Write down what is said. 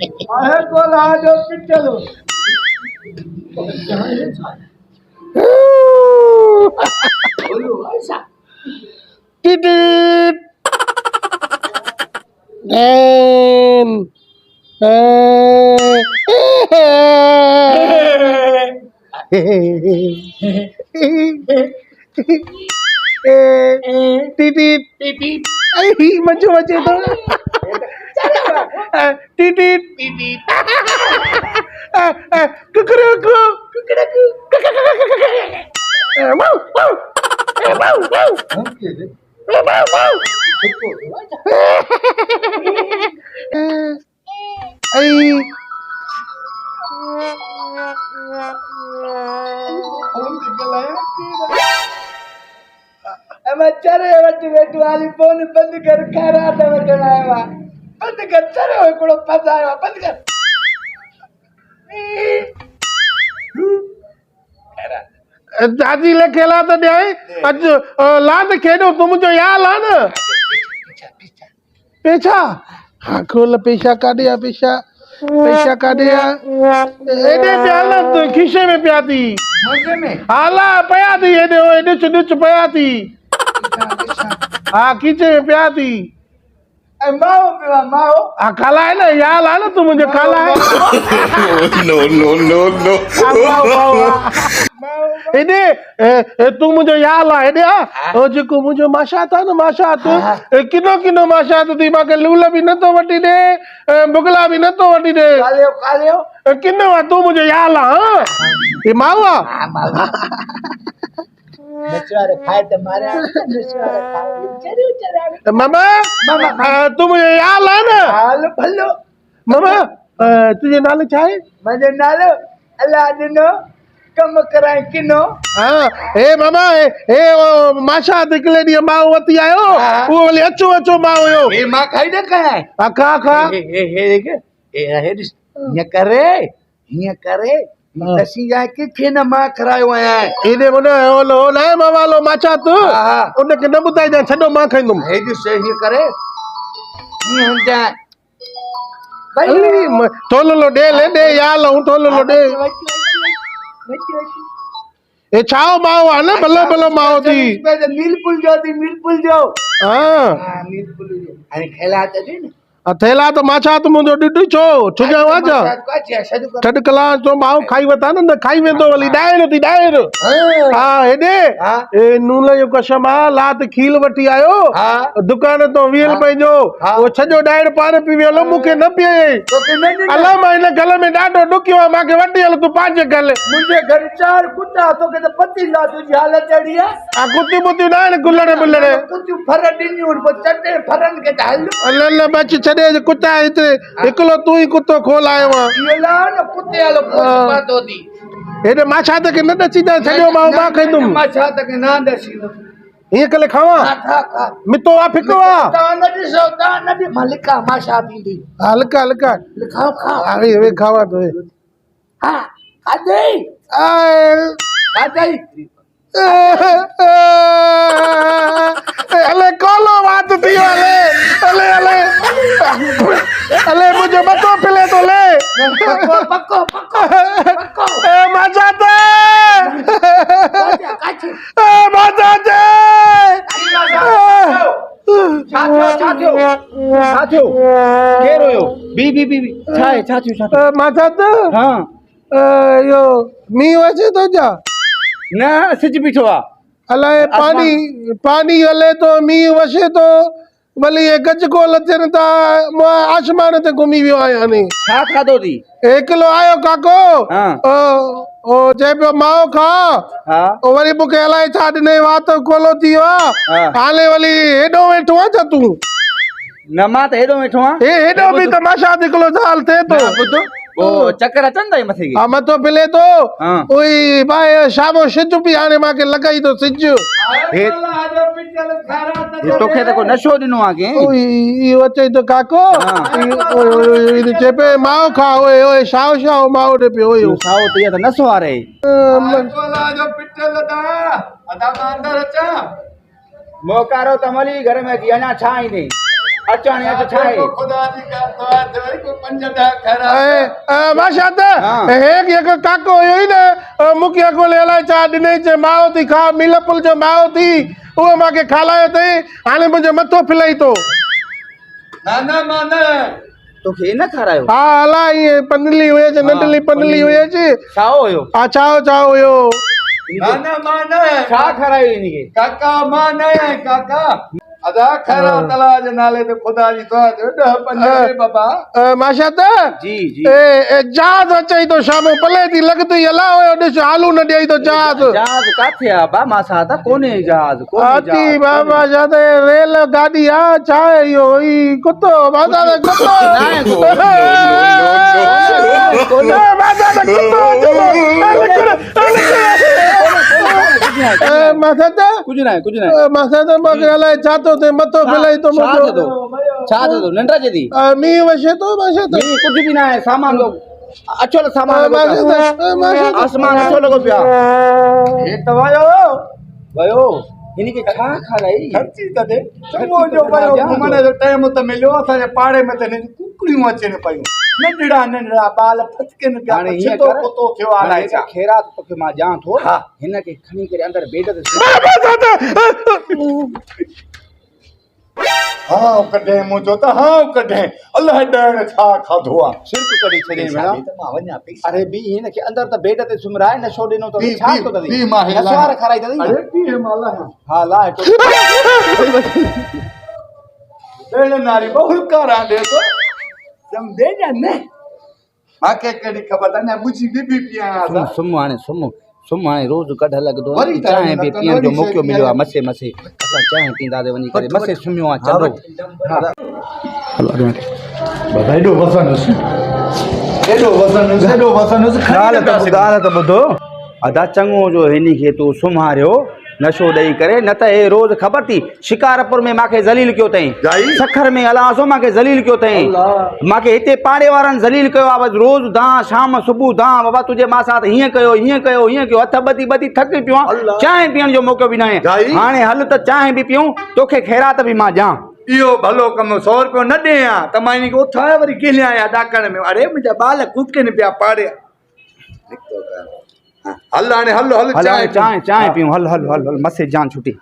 आहे कोला जो पिचलो बोलो ऐसा टिटिट एम टिटिट टिटिट आई मजे मजे तो टिटिट टिटिट कुकरकू कुकड़कू वाव वाव वाव वाव हम के रे वाव वाव छुपो आई हम के गलाया अब चरे वट वेट वाली फोन बंद कर खा रहा था वटन आया बंद कर चरे हो कोड़ो फसाया बंद कर दादी ले खेला तो ॾियाई अॼु ला त खेॾो तूं मुंहिंजो यार ला न पेशा हा खोल पेशा काॾे आहे पेशा पेशा काॾे आहे एॾे पिया न तूं खीसे में पिया थी मजे में हाला पिया थी एॾे ॾिच ॾिच पिया थी हा खीचे में पिया थी माओ पिया माओ हा खालाए न यार आहे न तूं मुंहिंजो खालाए हेॾे तूं मुंहिंजो यार आहे हेॾे आहे हो जेको मुंहिंजो माशात आहे न माशात किनो किनो माशात थी मूंखे लूल बि नथो वठी ॾे बुगला बि नथो वठी ॾे कालियो किनो आहे तूं मुंहिंजो यार आहे हे माऊ आहे नचवारे खाए त मारे नचवारे खाए चरी चरी मामा तूं मुंहिंजो यार आहे न हाल भलो मामा तुंहिंजो नालो छा आहे मुंहिंजो नालो अलाह ॾिनो कम कराए किनो हाँ हे मामा हे माशा हिकिड़े ॾींहुं माओ वती आयो उहो वरी अचो अचो माओ हुयो हे मां खाई न खाए हा खा खा हे देख हे ॾिस हीअं करे दसी जाए किथे न मां खरायो आहियां हेॾे मुंहिंजो ओलो न आहे मां वालो माछा तूं हा उनखे न ॿुधाइजांइ छॾो मां खाईंदुमि हे ॾिस हीअं करे हीअं जाए थोलो ॾे ले ॾे यार लऊं थोलो ॾे हे छाओ माओ आहे न भलो भलो माओ थी मीरपुल जो हा मीरपुल जो हाणे खेला त ॾे न थैला त माछा त मुंहिंजो ॾिठो छो छुॼां वाजा छॾ कलाक तो माओ खाई वता न खाई वेंदो वली ॾाइण थी ॾाइण हा हेॾे ए नून जो कसम आहे लात खील वठी आयो दुकान तो 20 रुपए जो वो सॼो ॾाइण पाण पी वियो मूंखे न पिए अलाह मां हिन गल में ॾाढो ॾुकियो आहे मूंखे वठी हल तूं पंहिंजे गल मुंहिंजे घर 4 कुत्ता तोखे त पती ला तुंहिंजी हालत अहिड़ी आहे कुतियूं बुतियूं न आहिनि गुलड़ बुलड़ कुतियूं फर ॾिनियूं पोइ चटे फरनि खे त हल न बच छॾे कुत्ता हिते हिकिड़ो तूं ई कुतो खोल आयो आहे इहो ला न कुते वालो पातो थी हेॾे माछा त खे न ॾसी त छॾियो मां खाईंदुमि मां छा त के न ॾसींदुमि हीअं कले खावां मितो आहे फिको आहे तव्हां न ॾिसो तव्हां न ॾिस मां लिखा मां छा पींदी हा लिका लिका लिखाओ खा वे खावां तो हा खाधई खाधई अले कोलो बात थी हले अले अले अले मुझे मतो पिले तो ले पक्को ए मजा दे मजा दे छा थियो केर हुयो बी छा आहे छा थियो मजा दे हां यो मी वजे तो जा न सिज बीठो आहे अलाए पानी हले तो मींहुं वसे तो भली ये गजगोल अचनि था मां आसमान ते घुमी वियो आहियां नी छा खाधो थी हिकिलो आयो काको ओ चए पियो माओ खा वरी मूंखे अलाए छा ॾिनई वात कोलो थी वियो आहे हाणे वरी हेॾो वेठो आहे छा तूं न मां त हेॾो वेठो आहियां हेॾो बि तमाशा हिकिड़ो साल थिए थो ओ चक्कर अचनि था मथे हा मथो पिले थो ओई भाई शामो सिज बि हाणे मूंखे लॻाई थो सिज तोखे त को नशो ॾिनो आहे इहो अचे थो काको चए पियो माओ खा ओए ओए साओ साओ माओ ॾे पियो ओए साओ त इहा त नसो वारे मोकारो त मली घर में अची अञा छा ईंदे अचाने अच छा आहे खुदा जी का दुआ ते वरी को 5-10 खरा माशा त एक काको हुयो ई न मुखिया को अलाए छा ॾिनई चे माओ थी खा मिलपुल जो माओ थी उहो मूंखे खालायो अथई हाणे मुंहिंजो मथो फिलई थो ना मान तोखे न खारायो हा अलाए इहे पनली हुयसि नंढली पनली हुयसि साओ हुयो हा छाओ हुयो ना मान छा खारायो इनखे काका मान काका अदा खरा तला जे नाले ते खुदा जी दुआ ते 10-15 बाबा माशा त जी जी जहाज अचई थो शामो भले थी लॻंदी अला हुयो ॾिस आलू न ॾेई थो जहाज जहाज काथे आहे बा मां सां त कोन्हे जहाज कोन्हे हाथी बाबा छा त रेल गाॾी आहे छा आहे इहो ई कुतो माता त कुझु न आहे माता त मूंखे अलाए छा थो थिए मथो फिलई थो छा थियो निंड अचे थी मींहुं वछे थो माशा त कुझु बि न आहे सामान अचो न सामान आसमान अचो लॻो पिया हे तवायो वयो हिनखे छा खाराई खर्ची त दे चङो जो पयो घुमण जो टाइम त मिलियो असांजे पाड़े में त कुकड़ियूं अचनि पयूं नंढड़ा बाल फचकनि पिया हाणे हीअं छितो कुतो थियो आहे छा खेरा तोखे मां ॼां थो हा हिनखे खणी करे अंदरि बेड ते हाँ कढे मुंहिंजो त हाँ कढे अलाए ॾाण छा खाधो आहे सिर्फ कढी छॾे भेणा मां वञा पई अरे बी हिनखे अंदरि त बेड ते सुम्हराए न छो ॾिनो अथई छा थो अथई बी मां हिला नसवार खाराई अथई अरे पीए माला हा लाए ॾेण नारी बहु कारा दे तो समझे या न आके कड़ी खबर त न बुझी बी पिया सुम हाणे रोज़ कढ लॻंदो चांहि बि पीअण जो मौक़ो मिलियो आहे मसे असां चांहि पीअंदासीं वञी करे मसे सुम्हियो आहे चंडो एॾो वज़न ॻाल्हि त ॿुधो अदा चङो जो हिनखे तूं सुम्हारियो नशो ॾेई करे न त हे रोज़ ख़बर थी शिकारपुर में मूंखे ज़लील कयो अथई सखर में अलासो मूंखे ज़लील कयो अथई मूंखे हिते पाड़े वारनि ज़लील कयो आहे रोज़ दां शाम सुबुह दां बाबा तुंहिंजे मां सां हीअं कयो हथ ॿधी थकी पियो आहे चांहि पीअण जो मौक़ो बि न आहे हाणे हल त चांहि बि पियूं तोखे ख़ैरात बि मां ॾियां इहो भलो कमु 100 रुपयो न ॾियां त मां इनखे उथाए वरी गिलिया आहियां ॾाकण में अरे मुंहिंजा बाल कुकनि पिया पाड़े हल हाणे हल चांहि पियूं हल मसे जान छुटी